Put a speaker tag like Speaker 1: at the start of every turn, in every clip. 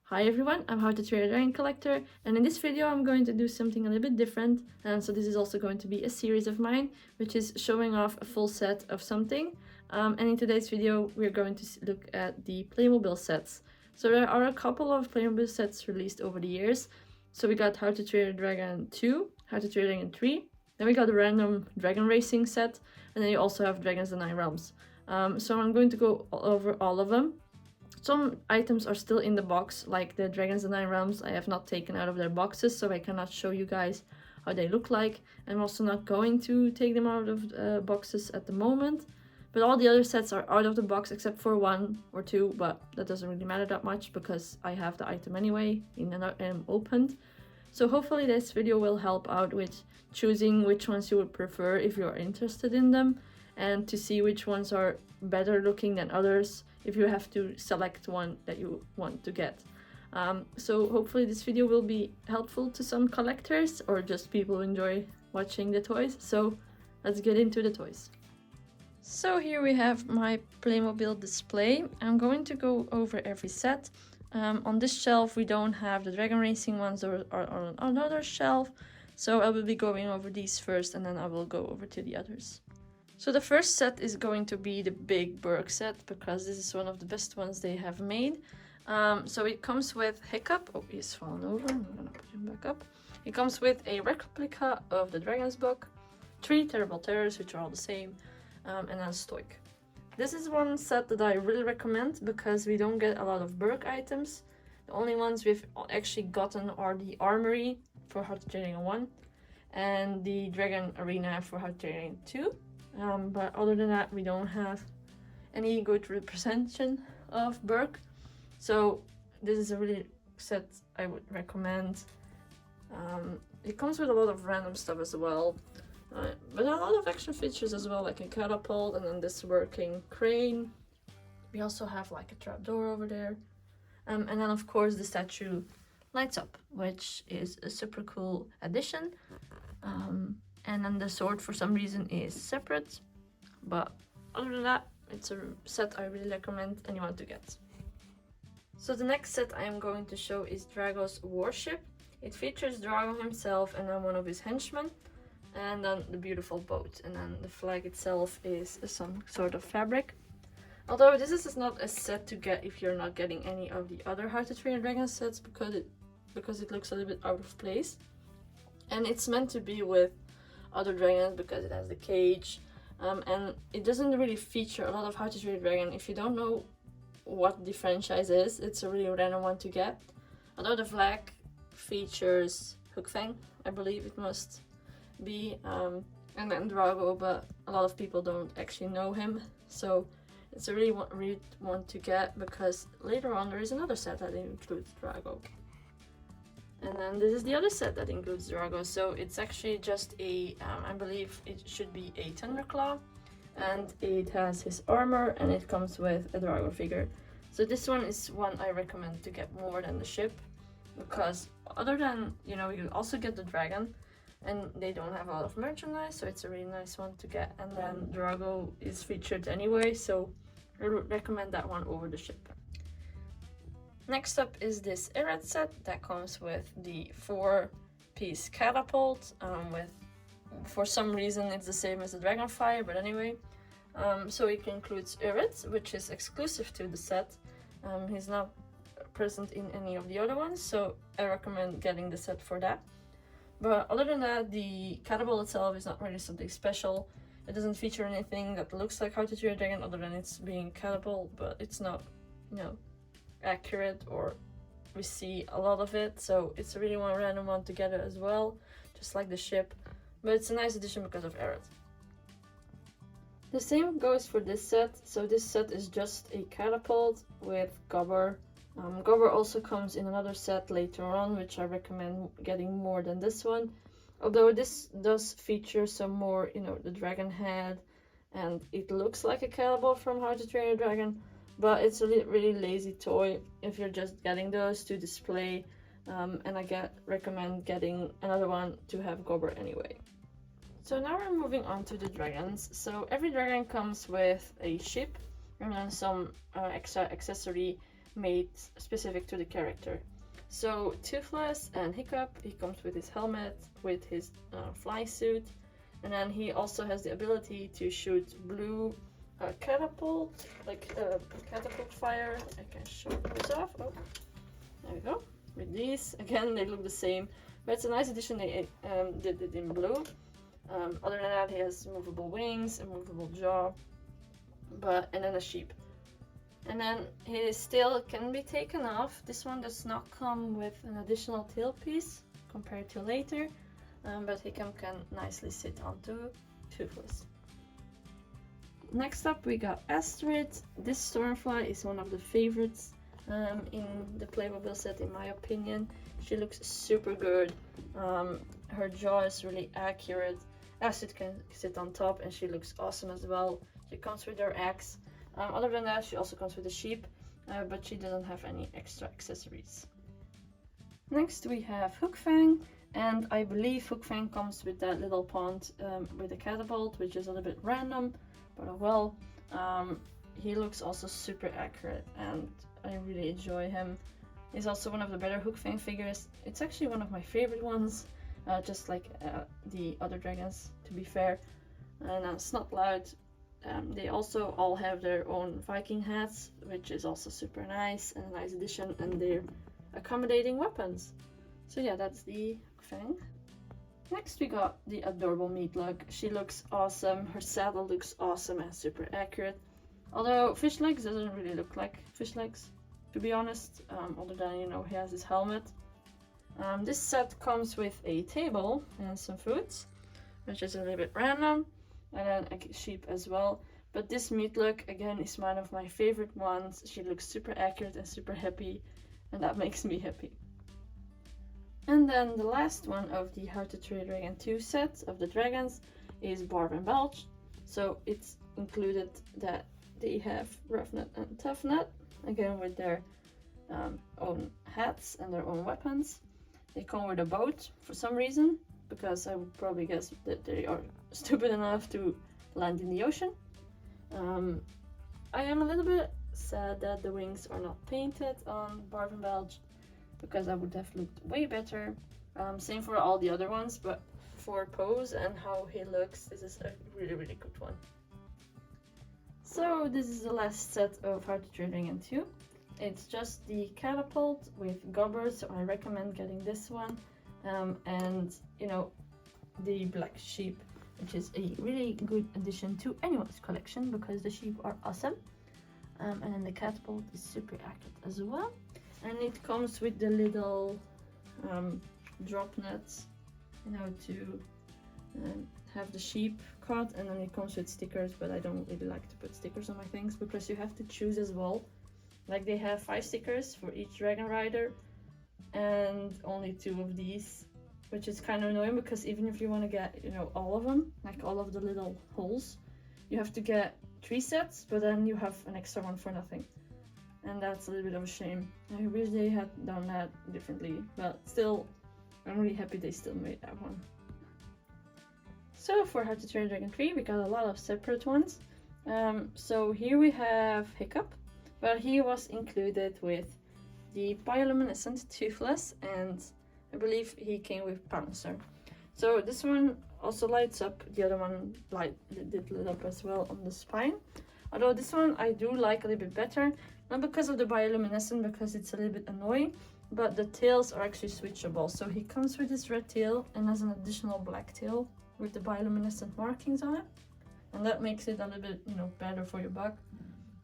Speaker 1: Hi everyone, I'm How to Train a Dragon Collector, and in this video I'm going to do something a little bit different. So this is also going to be a series of mine, which is showing off a full set of something. And in today's video we're going to look at the Playmobil sets. So there are a couple of Playmobil sets released over the years. So we got How to Train a Dragon 2, How to Train a Dragon 3, then we got the random Dragon Racing set, and then you also have Dragons and 9 Realms. So I'm going to go over all of them. Some items are still in the box, like the Dragons and 9 Realms I have not taken out of their boxes, so I cannot show you guys how they look like. I'm also not going to take them out of boxes at the moment. But all the other sets are out of the box except for 1 or 2, but that doesn't really matter that much because I have the item anyway in an opened. So hopefully this video will help out with choosing which ones you would prefer if you're interested in them, and to see which ones are better looking than others if you have to select one that you want to get. So hopefully this video will be helpful to some collectors or just people who enjoy watching the toys. So let's get into the toys. So here we have my Playmobil display. I'm going to go over every set. On this shelf we don't have the Dragon Racing ones, or on another shelf. So I will be going over these first and then I will go over to the others. So the first set is going to be the Big Berg set, because this is one of the best ones they have made. So it comes with Hiccup. Oh, he's fallen over. I'm gonna put him back up. It comes with a replica of the Dragon's book, 3 Terrible Terrors, which are all the same, and then Stoic. This is one set that I really recommend because we don't get a lot of Berg items. The only ones we've actually gotten are the Armory for How to Train 1 and the Dragon Arena for How to Train 2. But other than that, we don't have any good representation of Berg. So this is a really set I would recommend. It comes with a lot of random stuff as well, but a lot of extra features as well, like a catapult and then this working crane. We also have like a trapdoor over there. And then of course the statue lights up, which is a super cool addition. And then the sword for some reason is separate, but other than that, it's a set I really recommend anyone to get. So the next set I am going to show is Drago's Warship. It features Drago himself and then one of his henchmen, and then the beautiful boat, and then the flag itself is some sort of fabric. Although this is not a set to get if you're not getting any of the other How to Train a Dragon sets, because it looks a little bit out of place. And it's meant to be with other dragons because it has the cage, and it doesn't really feature a lot of How to Train a Dragon. If you don't know what the franchise is, it's a really random one to get. Although the flag features Hookfang, I believe it must be, and then Drago, but a lot of people don't actually know him, so it's a really one to get because later on there is another set that includes Drago. And then this is the other set that includes Drago. So it's actually just a, I believe it should be a Thunderclaw, and it has his armor and it comes with a Drago figure. So this one is one I recommend to get more than the ship, because other than, you also get the dragon and they don't have a lot of merchandise, so it's a really nice one to get. And then Drago is featured anyway, so I would recommend that one over the ship. Next up is this Irad set that comes with the 4-piece catapult, for some reason it's the same as the Dragonfire, but anyway. So it includes Irad, which is exclusive to the set. He's not present in any of the other ones, so I recommend getting the set for that. But other than that, the catapult itself is not really something special. It doesn't feature anything that looks like How to Train a Dragon other than it's being catapult, but it's not, accurate, or we see a lot of it, so it's a really one random one to get it as well, just like the ship, but it's a nice addition because of Irad. The same goes for this set. So this set is just a catapult with Gobber. Gobber also comes in another set later on, which I recommend getting more than this one, although this does feature some more, the dragon head, and it looks like a catapult from How to Train a Dragon. But it's a really lazy toy if you're just getting those to display, and I recommend getting another one to have Gobber anyway. So now we're moving on to the dragons. So every dragon comes with a ship and then some extra accessory made specific to the character. So Toothless and Hiccup, he comes with his helmet, with his fly suit, and then he also has the ability to shoot blue catapult, like catapult fire. I can show this off. Oh, there we go. With these, again, they look the same, but it's a nice addition. They did it in blue. Other than that, he has movable wings, a movable jaw, and then a sheep. And then he still can be taken off. This one does not come with an additional tailpiece compared to later, but he can nicely sit onto Toothless. Next up we got Astrid. This Stormfly is one of the favorites in the Playmobil set in my opinion. She looks super good. Her jaw is really accurate. Astrid can sit on top and she looks awesome as well. She comes with her axe. Other than that, she also comes with a sheep, but she doesn't have any extra accessories. Next we have Hookfang, and I believe Hookfang comes with that little pond with a catapult, which is a little bit random, but oh well. He looks also super accurate and I really enjoy him. He's also one of the better Hookfang figures. It's actually one of my favorite ones, just like the other dragons, to be fair. And Snotlout. They also all have their own Viking hats, which is also super nice and a nice addition, and they're accommodating weapons. So yeah, that's the Fang. Next we got the adorable Meatlug. She looks awesome, her saddle looks awesome and super accurate. Although Fish Legs doesn't really look like Fish Legs, to be honest, other than, you know, he has his helmet. This set comes with a table and some foods, which is a little bit random. And then a sheep as well, but this Meatlug again is one of my favorite ones. She looks super accurate and super happy, and that makes me happy. And then the last one of the How to Train Dragon 2 set of the dragons is Barb and Belch. So it's included that they have Rough Nut and Tough Nut, again with their own hats and their own weapons. They come with a boat for some reason, because I would probably guess that they are stupid enough to land in the ocean. I am a little bit sad that the wings are not painted on Barb and Belch, because that would have looked way better. Same for all the other ones, but for pose and how he looks, this is a really, really good one. So this is the last set of How to Train Dragon 2. It's just the catapult with gobbers, so I recommend getting this one. And you know, the black sheep, which is a really good addition to anyone's collection because the sheep are awesome. And then the catapult is super accurate as well, and it comes with the little drop nets, you know, to have the sheep caught, and then it comes with stickers, but I don't really like to put stickers on my things because you have to choose as well. Like they have 5 stickers for each dragon rider and only 2 of these, which is kind of annoying because even if you want to get, you know, all of them, like all of the little holes, you have to get 3 sets, but then you have an extra one for nothing, and that's a little bit of a shame. I wish they had done that differently, but still, I'm really happy they still made that one. So for How to Train Dragon 3, we got a lot of separate ones. So here we have Hiccup, but he was included with the bioluminescent Toothless, and I believe he came with Pouncer. So this one also lights up, the other one did lit up as well on the spine. Although this one I do like a little bit better, not because of the bioluminescent, because it's a little bit annoying, but the tails are actually switchable. So he comes with this red tail and has an additional black tail with the bioluminescent markings on it, and that makes it a little bit, you know, better for your buck.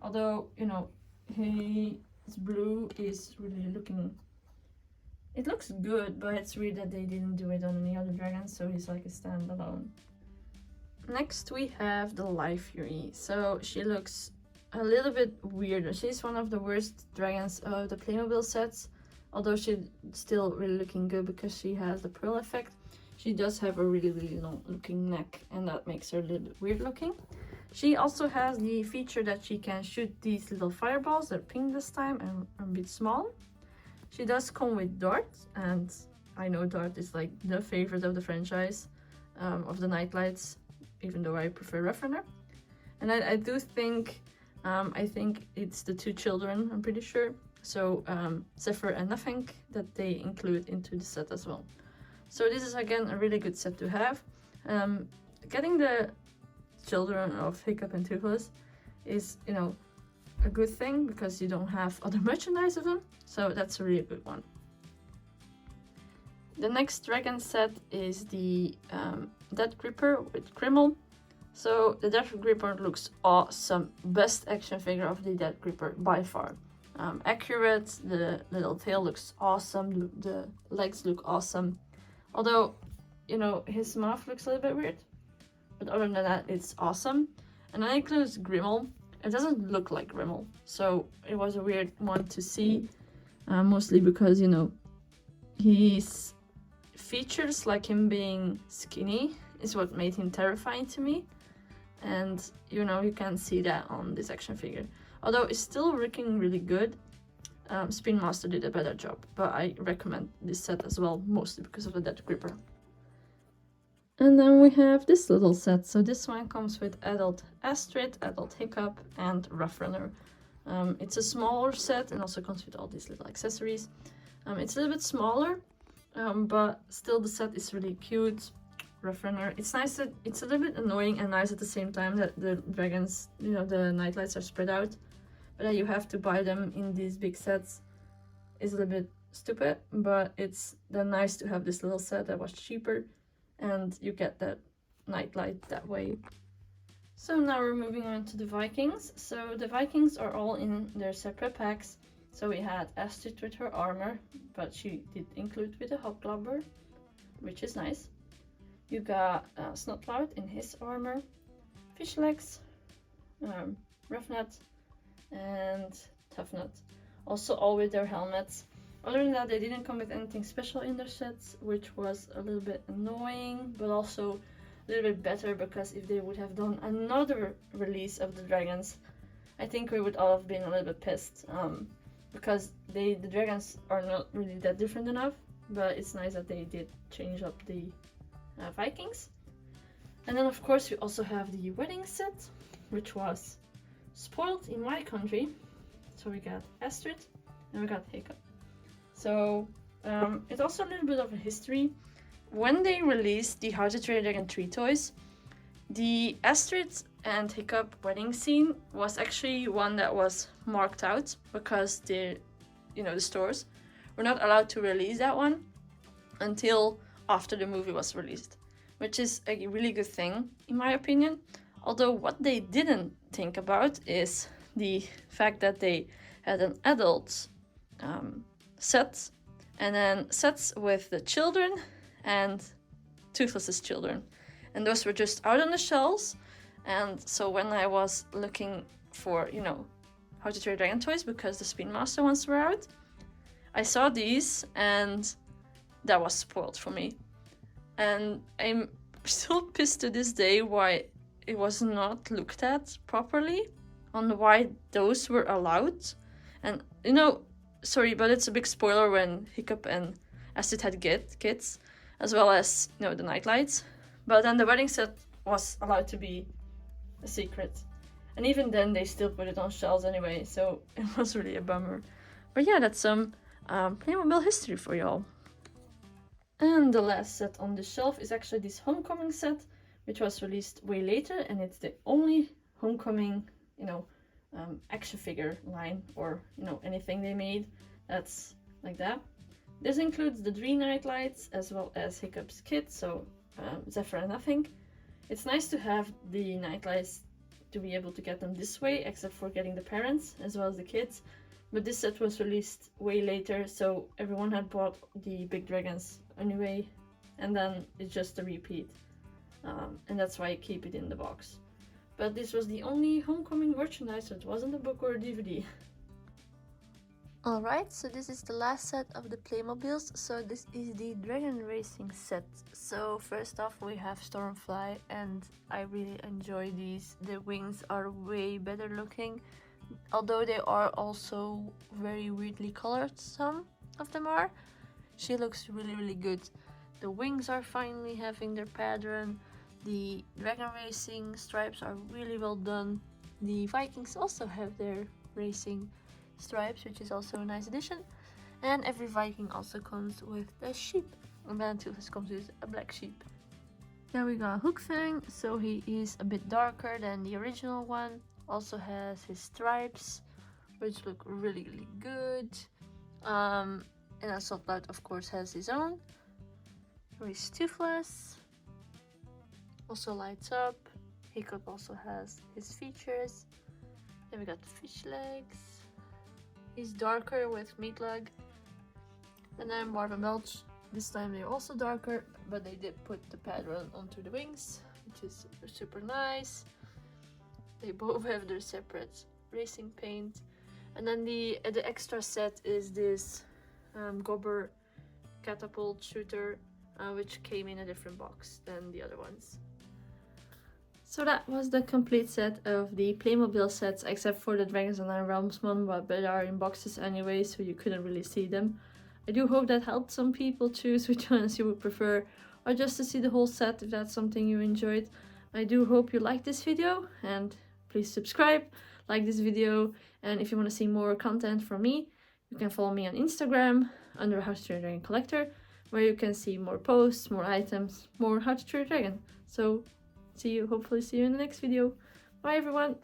Speaker 1: Although, you know, his blue is really looking, it looks good, but it's weird that they didn't do it on any other dragons, so he's like a standalone. Next we have the Life Fury. So she looks a little bit weirder. She's one of the worst dragons of the Playmobil sets, although she's still really looking good because she has the pearl effect. She does have a really, really long looking neck, and that makes her a little bit weird looking. She also has the feature that she can shoot these little fireballs. They're pink this time and a bit small. She does come with Dart, and I know Dart is like the favorite of the franchise, of the Nightlights, even though I prefer Roughrunner. And I do think, I think it's the 2 children, I'm pretty sure. So Zephyr and Nothing that they include into the set as well. So this is again a really good set to have. Getting the children of Hiccup and Toothless is, you know, a good thing because you don't have other merchandise of them, so that's a really good one. The next dragon set is the Death Gripper with Grimmel. So the Death Gripper looks awesome. Best action figure of the Death Gripper by far. Accurate, the little tail looks awesome, the legs look awesome. Although, you know, his mouth looks a little bit weird. But other than that, it's awesome. And that includes Grimmel. It doesn't look like Grimmel, so it was a weird one to see. Mostly because, you know, his features, like him being skinny, is what made him terrifying to me. And, you know, you can see that on this action figure. Although it's still looking really good. Spin Master did a better job, but I recommend this set as well, mostly because of the Death Gripper. And then we have this little set. So this one comes with Adult Astrid, Adult Hiccup, and Rough Runner. It's a smaller set and also comes with all these little accessories. It's a little bit smaller, but still the set is really cute. Rough Runner. It's nice that it's a little bit annoying and nice at the same time that the dragons, you know, the nightlights are spread out. But that you have to buy them in these big sets is a little bit stupid, but it's then nice to have this little set that was cheaper. And you get that nightlight that way. So now we're moving on to the Vikings. So the Vikings are all in their separate packs. So we had Astrid with her armor, but she did include with a hobgoblin, which is nice. You got Snotlout in his armor, Fishlegs, Roughnet, and Toughnut. Also all with their helmets. Other than that, they didn't come with anything special in their sets, which was a little bit annoying, but also a little bit better, because if they would have done another release of the dragons, I think we would all have been a little bit pissed, because the dragons are not really that different enough, but it's nice that they did change up the Vikings. And then of course we also have the wedding set, which was spoiled in my country. So we got Astrid and we got Hiccup. So it's also a little bit of a history. When they released the How to Train Your Dragon 3 toys, the Astrid and Hiccup wedding scene was actually one that was marked out because the stores were not allowed to release that one until after the movie was released, which is a really good thing in my opinion. Although what they didn't think about is the fact that they had an adult set and then sets with the children and Toothless's children, and those were just out on the shelves. And so when I was looking for How to Train Your Dragon toys, because the Spin Master ones were out, I saw these and that was spoiled for me, and I'm still pissed to this day why it was not looked at properly on why those were allowed. And sorry, but it's a big spoiler when Hiccup and Astrid had kids, as well as the nightlights. But then the wedding set was allowed to be a secret, and even then they still put it on shelves anyway, so it was really a bummer. But yeah, that's some Playmobil history for y'all. And the last set on the shelf is actually this Homecoming set, which was released way later, and it's the only Homecoming action figure line, or anything they made that's like that. This includes the 3 nightlights as well as Hiccup's kit, so Zephyr and Nothing. It's nice to have the nightlights to be able to get them this way, except for getting the parents as well as the kids. But this set was released way later, so everyone had bought the big dragons anyway, and then it's just a repeat, and that's why I keep it in the box. But this was the only Homecoming merchandise, so it wasn't a book or a DVD. Alright, so this is the last set of the Playmobiles. So this is the Dragon Racing set. So first off we have Stormfly, and I really enjoy these. The wings are way better looking, although they are also very weirdly colored, some of them are. She looks really good. The wings are finally having their pattern. The Dragon Racing stripes are really well done. The Vikings also have their racing stripes, which is also a nice addition. And every Viking also comes with a sheep. And then Toothless comes with a black sheep. Then we got Hookfang, so he is a bit darker than the original one. Also has his stripes, which look really, really good. And a soft light, of course, has his own. Here is Toothless. Also lights up. Hiccup also has his features. Then we got the fish legs. He's darker with meat leg. And then Marvin Belch. This time they're also darker, but they did put the pattern onto the wings, which is super nice. They both have their separate racing paint. And then the extra set is this Gobber catapult shooter, which came in a different box than the other ones. So that was the complete set of the Playmobil sets, except for the Dragons and Realms one, but they are in boxes anyway, so you couldn't really see them. I do hope that helped some people choose which ones you would prefer, or just to see the whole set if that's something you enjoyed. I do hope you liked this video, and please subscribe, like this video, and if you want to see more content from me, you can follow me on Instagram under How to Train a Dragon Collector, where you can see more posts, more items, more How to Train a Dragon. So hopefully see you in the next video. Bye everyone!